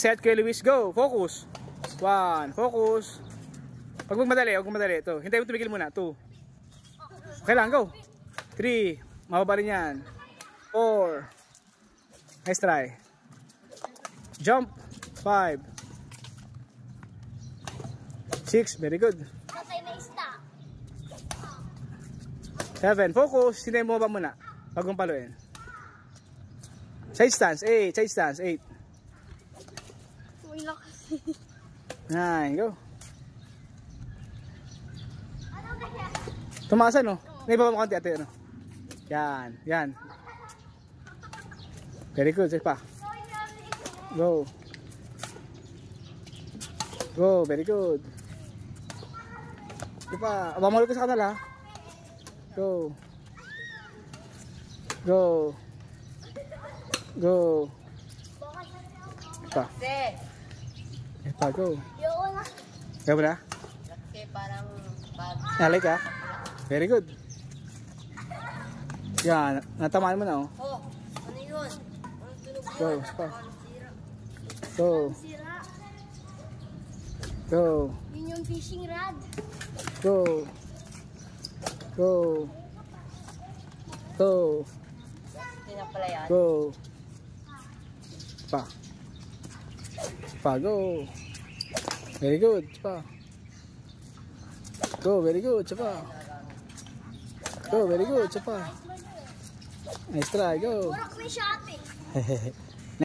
Set kay Luis, go. Focus. 1, focus. Huwag mong madali, huwag mong madali. Ito, hintay mo tumigil muna. 2. Okay lang, go. 3, mababa rin yan. 4. Nice try. Jump. 5. 6, very good. 7, focus. Hintay mo baba muna. Huwag mong paluin. Side stance, 8. Side stance, 8. 9, go. Tumasan, no? Naibaba mo konti, ate, ano? Yan, yan. Very good, sige pa. Go. Go, very good. Sige pa, mamahal ko sa kanila. Go. Go. Go. Pa. Pa, go. Go na? Okay, parang Nalay ka? Very good. Yan, natamaan mo na, oh. oh, ano yun? Anong tunog yun? Go, pa. Go. Go. Yun yung fishing rod. Go. Go. Go. Hindi na pala yan. Go. Pa. Pa, go. Very good. Pa. Go, very good. Pa. Go, very good. Pa. Nice try, go. Purok may shopping.